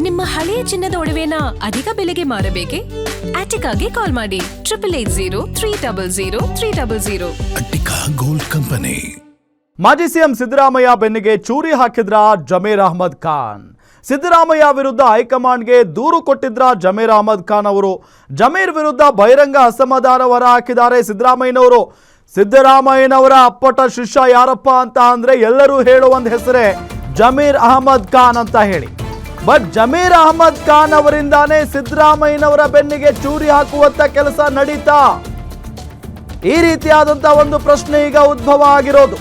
ನಿಮ್ಮ ಹಳೆಯ ಚಿನ್ನದ ಒಡವೆನ ಅಧಿಕ ಬೆಲೆಗೆ ಮಾರಬೇಕೆ? ಆಟಿಕಾಗೆ ಕಾಲ್ ಮಾಡಿ 8880 ಅಟ್ಟಿಕಾ ಗೋಲ್ಡ್ ಕಂಪನಿ. ಮಾಜಿ ಸಿಎಂ ಸಿದ್ದರಾಮಯ್ಯ ಬೆನ್ನಿಗೆ ಚೂರಿ ಹಾಕಿದ್ರ ಜಮೀರ್ ಅಹಮದ್ ಖಾನ್. ಸಿದ್ದರಾಮಯ್ಯ ವಿರುದ್ಧ ಹೈಕಮಾಂಡ್ಗೆ ದೂರು ಕೊಟ್ಟಿದ್ರ ಜಮೀರ್ ಅಹಮದ್ ಖಾನ್ ಅವರು. ಜಮೀರ್ ವಿರುದ್ಧ ಬಹಿರಂಗ ಅಸಮಾಧಾನ ಹೊರ ಹಾಕಿದ್ದಾರೆ ಸಿದ್ದರಾಮಯ್ಯನವರು. ಸಿದ್ದರಾಮಯ್ಯನವರ ಅಪ್ಪಟ ಶಿಷ್ಯ ಯಾರಪ್ಪ ಅಂತ ಅಂದ್ರೆ ಎಲ್ಲರೂ ಹೇಳೋ ಒಂದು ಹೆಸರೇ ಜಮೀರ್ ಅಹಮದ್ ಖಾನ್ ಅಂತ ಹೇಳಿ. ಬಟ್ ಜಮೀರ್ ಅಹಮದ್ ಖಾನ್ ಅವರಿಂದಾನೇ ಸಿದ್ದರಾಮಯ್ಯನವರ ಬೆನ್ನಿಗೆ ಚೂರಿ ಹಾಕುವಂತ ಕೆಲಸ ನಡೀತಾ? ಈ ರೀತಿಯಾದಂತಹ ಒಂದು ಪ್ರಶ್ನೆ ಈಗ ಉದ್ಭವ ಆಗಿರೋದು.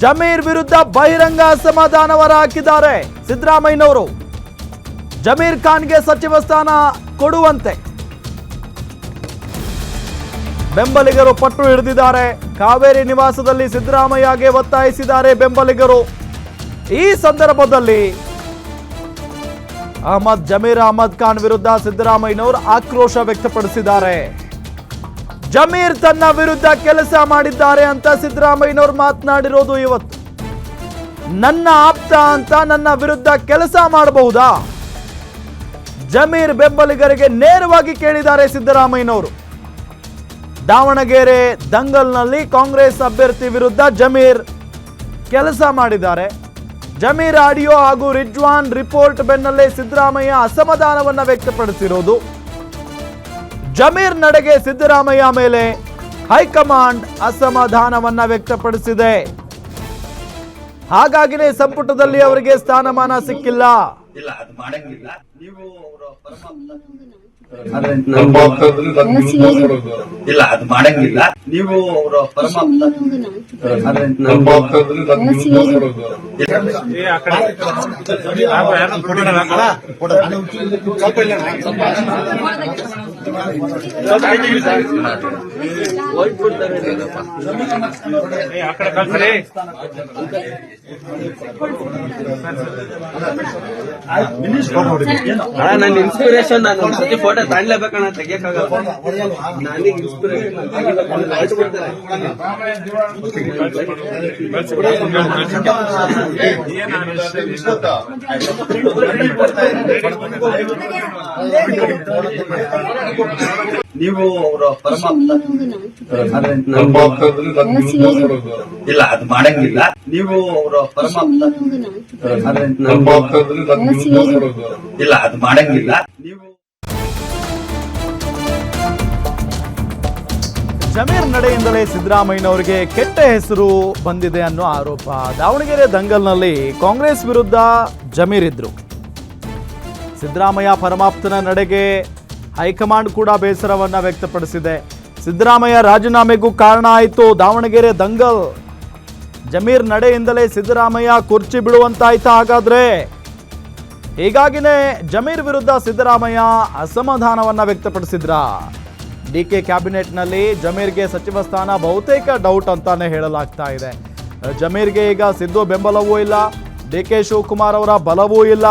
ಜಮೀರ್ ವಿರುದ್ಧ ಬಹಿರಂಗ ಅಸಮಾಧಾನ ಹೊರ ಹಾಕಿದ್ದಾರೆ ಸಿದ್ದರಾಮಯ್ಯನವರು. ಜಮೀರ್ ಖಾನ್ಗೆ ಸಚಿವ ಸ್ಥಾನ ಕೊಡುವಂತೆ ಬೆಂಬಲಿಗರು ಪಟ್ಟು ಹಿಡಿದಿದ್ದಾರೆ. ಕಾವೇರಿ ನಿವಾಸದಲ್ಲಿ ಸಿದ್ದರಾಮಯ್ಯಗೆ ಒತ್ತಾಯಿಸಿದ್ದಾರೆ ಬೆಂಬಲಿಗರು. ಈ ಸಂದರ್ಭದಲ್ಲಿ ಜಮೀರ್ ಅಹಮದ್ ಖಾನ್ ವಿರುದ್ಧ ಸಿದ್ದರಾಮಯ್ಯನವರು ಆಕ್ರೋಶ ವ್ಯಕ್ತಪಡಿಸಿದ್ದಾರೆ. ಜಮೀರ್ ತನ್ನ ವಿರುದ್ಧ ಕೆಲಸ ಮಾಡಿದ್ದಾರೆ ಅಂತ ಸಿದ್ದರಾಮಯ್ಯನವರು ಮಾತನಾಡಿರೋದು ಇವತ್ತು. ನನ್ನ ಆಪ್ತ ಅಂತ ನನ್ನ ವಿರುದ್ಧ ಕೆಲಸ ಮಾಡಬಹುದಾ? ಜಮೀರ್ ಬೆಂಬಲಿಗರಿಗೆ ನೇರವಾಗಿ ಕೇಳಿದ್ದಾರೆ ಸಿದ್ದರಾಮಯ್ಯನವರು. ದಾವಣಗೆರೆ ದಂಗಲ್ನಲ್ಲಿ ಕಾಂಗ್ರೆಸ್ ಅಭ್ಯರ್ಥಿ ವಿರುದ್ಧ ಜಮೀರ್ ಕೆಲಸ ಮಾಡಿದ್ದಾರೆ. ಜಮೀರ್ ಆಡಿಯೋ ಹಾಗೂ ರಿಜ್ವಾನ್ ರಿಪೋರ್ಟ್ ಬೆನ್ನಲ್ಲೇ ಸಿದ್ದರಾಮಯ್ಯ ಅಸಮಾಧಾನವನ್ನ ವ್ಯಕ್ತಪಡಿಸಿರೋದು. ಜಮೀರ್ ನಡೆಗೆ ಸಿದ್ದರಾಮಯ್ಯ ಮೇಲೆ ಹೈಕಮಾಂಡ್ ಅಸಮಾಧಾನವನ್ನ ವ್ಯಕ್ತಪಡಿಸಿದೆ. ಹಾಗಾಗಿನೇ ಸಂಪುಟದಲ್ಲಿ ಅವರಿಗೆ ಸ್ಥಾನಮಾನ ಸಿಕ್ಕಿಲ್ಲ. ಇಲ್ಲ ಅದು ಮಾಡಂಗಿಲ್ಲ. ನೀವು ಅವರ ಪರಮಾತ್ಮ ನನ್ನ ಇನ್ಸ್ಪಿರೇಷನ್. ನಾನು ಒಂದ್ಸತಿ ಫೋಟೋ ತಾಣ್ಲೇಬೇಕಣ್ಣ, ತೆಗಿಯಕ್ಕಾಗಲ್ಲ. ನನಗೆ ಇನ್ಸ್ಪಿರೇಷನ್ ನೀವು ಅವರ ಪರಮಾತ್ಮ. ಇಲ್ಲ ಅದು ಮಾಡಂಗಿಲ್ಲ. ನೀವು ಅವರ ಪರಮಾತ್ಮ. ಇಲ್ಲ ಅದು ಮಾಡಂಗಿಲ್ಲ. ನೀವು ಜಮೀರ್ ನಡೆಯಿಂದಲೇ ಸಿದ್ದರಾಮಯ್ಯನವರಿಗೆ ಕೆಟ್ಟ ಹೆಸರು ಬಂದಿದೆ ಅನ್ನೋ ಆರೋಪ. ದಾವಣಗೆರೆ ದಂಗಲ್ನಲ್ಲಿ ಕಾಂಗ್ರೆಸ್ ವಿರುದ್ಧ ಜಮೀರ್ ಇದ್ರು. ಸಿದ್ದರಾಮಯ್ಯ ಪರಮಾಪ್ತನ ನಡೆಗೆ ಹೈಕಮಾಂಡ್ ಕೂಡ ಬೇಸರವನ್ನ ವ್ಯಕ್ತಪಡಿಸಿದೆ. ಸಿದ್ದರಾಮಯ್ಯ ರಾಜೀನಾಮೆಗೂ ಕಾರಣ ಆಯಿತು ದಾವಣಗೆರೆ ದಂಗಲ್. ಜಮೀರ್ ನಡೆಯಿಂದಲೇ ಸಿದ್ದರಾಮಯ್ಯ ಕುರ್ಚಿ ಬಿಡುವಂತಾಯ್ತಾ ಹಾಗಾದ್ರೆ? ಹೀಗಾಗಿನೇ ಜಮೀರ್ ವಿರುದ್ಧ ಸಿದ್ದರಾಮಯ್ಯ ಅಸಮಾಧಾನವನ್ನ ವ್ಯಕ್ತಪಡಿಸಿದ್ರ. ಡಿಕೆ ಕ್ಯಾಬಿನೆಟ್ನಲ್ಲಿ ಜಮೀರ್ಗೆ ಸಚಿವ ಸ್ಥಾನ ಬಹುತೇಕ ಡೌಟ್ ಅಂತಾನೆ ಹೇಳಲಾಗ್ತಾ ಇದೆ. ಜಮೀರ್ಗೆ ಈಗ ಸಿದ್ದು ಬೆಂಬಲವೂ ಇಲ್ಲ, ಡಿಕೆ ಶಿವಕುಮಾರ್ ಅವರ ಬಲವೂ ಇಲ್ಲ.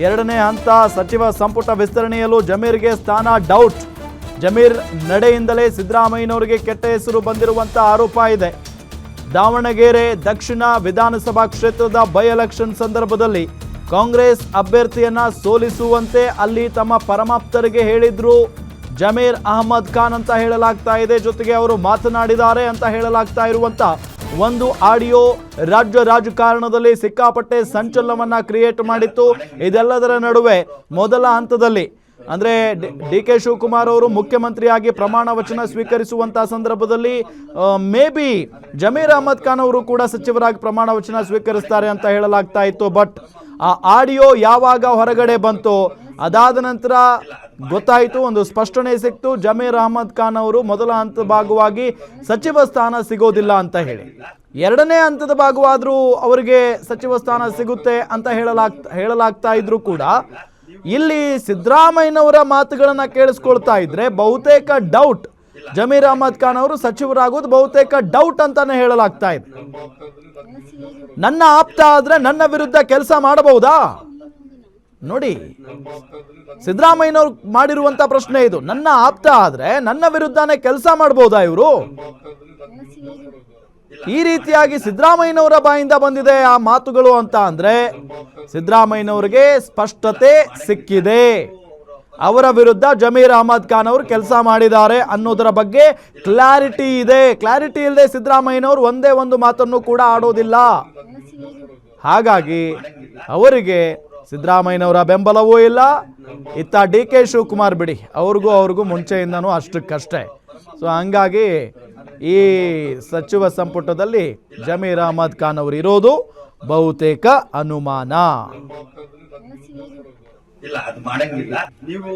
ಎರಡನೇ ಹಂತ ಸಚಿವ ಸಂಪುಟ ವಿಸ್ತರಣೆಯಲ್ಲೂ ಜಮೀರ್ಗೆ ಸ್ಥಾನ ಡೌಟ್. ಜಮೀರ್ ನಡೆಯಿಂದಲೇ ಸಿದ್ದರಾಮಯ್ಯನವರಿಗೆ ಕೆಟ್ಟ ಹೆಸರು ಬಂದಿರುವಂತ ಆರೋಪ ಇದೆ. ದಾವಣಗೆರೆ ದಕ್ಷಿಣ ವಿಧಾನಸಭಾ ಕ್ಷೇತ್ರದ ಬೈ ಎಲೆಕ್ಷನ್ ಸಂದರ್ಭದಲ್ಲಿ ಕಾಂಗ್ರೆಸ್ ಅಭ್ಯರ್ಥಿಯನ್ನ ಸೋಲಿಸುವಂತೆ ಅಲ್ಲಿ ತಮ್ಮ ಪರಮಾಪ್ತರಿಗೆ ಹೇಳಿದ್ರು ಜಮೀರ್ ಅಹಮದ್ ಖಾನ್ ಅಂತ ಹೇಳಲಾಗ್ತಾ ಇದೆ. ಜೊತೆಗೆ ಅವರು ಮಾತನಾಡಿದ್ದಾರೆ ಅಂತ ಹೇಳಲಾಗ್ತಾ ಇರುವಂತ ಒಂದು ಆಡಿಯೋ ರಾಜ್ಯ ರಾಜಕಾರಣದಲ್ಲಿ ಸಿಕ್ಕಾಪಟ್ಟೆ ಸಂಚಲನವನ್ನ ಕ್ರಿಯೇಟ್ ಮಾಡಿತ್ತು. ಇದೆಲ್ಲದರ ನಡುವೆ ಮೊದಲ ಹಂತದಲ್ಲಿ ಅಂದ್ರೆ ಡಿಕೆ ಶಿವಕುಮಾರ್ ಅವರು ಮುಖ್ಯಮಂತ್ರಿಯಾಗಿ ಪ್ರಮಾಣ ವಚನ ಸ್ವೀಕರಿಸುವಂತಹ ಸಂದರ್ಭದಲ್ಲಿ ಮೇ ಬಿ ಜಮೀರ್ ಅಹಮದ್ ಖಾನ್ ಅವರು ಕೂಡ ಸಚಿವರಾಗಿ ಪ್ರಮಾಣ ವಚನ ಸ್ವೀಕರಿಸ್ತಾರೆ ಅಂತ ಹೇಳಲಾಗ್ತಾ ಇತ್ತು. ಬಟ್ ಆ ಆಡಿಯೋ ಯಾವಾಗ ಹೊರಗಡೆ ಬಂತು ಅದಾದ ನಂತರ ಗೊತ್ತಾಯಿತು, ಒಂದು ಸ್ಪಷ್ಟನೆ ಸಿಕ್ತು, ಜಮೀರ್ ಅಹಮದ್ ಖಾನ್ ಅವರು ಮೊದಲ ಹಂತದ ಭಾಗವಾಗಿ ಸಚಿವ ಸ್ಥಾನ ಸಿಗೋದಿಲ್ಲ ಅಂತ ಹೇಳಿ. ಎರಡನೇ ಹಂತದ ಭಾಗವಾದ್ರೂ ಅವರಿಗೆ ಸಚಿವ ಸ್ಥಾನ ಸಿಗುತ್ತೆ ಅಂತ ಹೇಳಲಾಗ್ತಾ ಇದ್ರು ಕೂಡ ಇಲ್ಲಿ ಸಿದ್ದರಾಮಯ್ಯನವರ ಮಾತುಗಳನ್ನ ಕೇಳಿಸ್ಕೊಳ್ತಾ ಇದ್ರೆ ಬಹುತೇಕ ಡೌಟ್. ಜಮೀರ್ ಅಹಮದ್ ಖಾನ್ ಅವರು ಸಚಿವರಾಗೋದು ಬಹುತೇಕ ಡೌಟ್ ಅಂತಾನೆ ಹೇಳಲಾಗ್ತಾ ಇದೆ. ನನ್ನ ಆಪ್ತ ಆದ್ರೆ ನನ್ನ ವಿರುದ್ಧ ಕೆಲಸ ಮಾಡಬಹುದಾ? ನೋಡಿ, ಸಿದ್ದರಾಮಯ್ಯನವ್ರು ಮಾಡಿರುವಂತ ಪ್ರಶ್ನೆ ಇದು. ನನ್ನ ಆಪ್ತ ಆದ್ರೆ ನನ್ನ ವಿರುದ್ಧನೇ ಕೆಲಸ ಮಾಡಬಹುದಾ ಇವರು? ಈ ರೀತಿಯಾಗಿ ಸಿದ್ದರಾಮಯ್ಯನವರ ಬಾಯಿಂದ ಬಂದಿದೆ ಆ ಮಾತುಗಳು ಅಂತ ಅಂದ್ರೆ ಸಿದ್ದರಾಮಯ್ಯನವರಿಗೆ ಸ್ಪಷ್ಟತೆ ಸಿಕ್ಕಿದೆ. ಅವರ ವಿರುದ್ಧ ಜಮೀರ್ ಅಹಮದ್ ಖಾನ್ ಅವರು ಕೆಲಸ ಮಾಡಿದ್ದಾರೆ ಅನ್ನೋದರ ಬಗ್ಗೆ ಕ್ಲಾರಿಟಿ ಇದೆ. ಕ್ಲಾರಿಟಿ ಇಲ್ಲದೆ ಸಿದ್ದರಾಮಯ್ಯನವರು ಒಂದೇ ಒಂದು ಮಾತನ್ನು ಕೂಡ ಆಡೋದಿಲ್ಲ. ಹಾಗಾಗಿ ಅವರಿಗೆ ಸಿದ್ದರಾಮಯ್ಯನವರ ಬೆಂಬಲವೂ ಇಲ್ಲ. ಇತ್ತ ಡಿ ಕೆ ಶಿವಕುಮಾರ್ ಬಿಡಿ, ಅವ್ರಿಗೂ ಮುಂಚೆಯಿಂದನೂ ಅಷ್ಟಕ್ಕಷ್ಟೇ. ಸೊ ಹಂಗಾಗಿ ಈ ಸಚಿವ ಸಂಪುಟದಲ್ಲಿ ಜಮೀರ್ ಅಹಮದ್ ಖಾನ್ ಅವರು ಇರೋದು ಬಹುತೇಕ ಅನುಮಾನ. ಇಲ್ಲ ಅದು ಮಾಡಂಗಿಲ್ಲ ನೀವು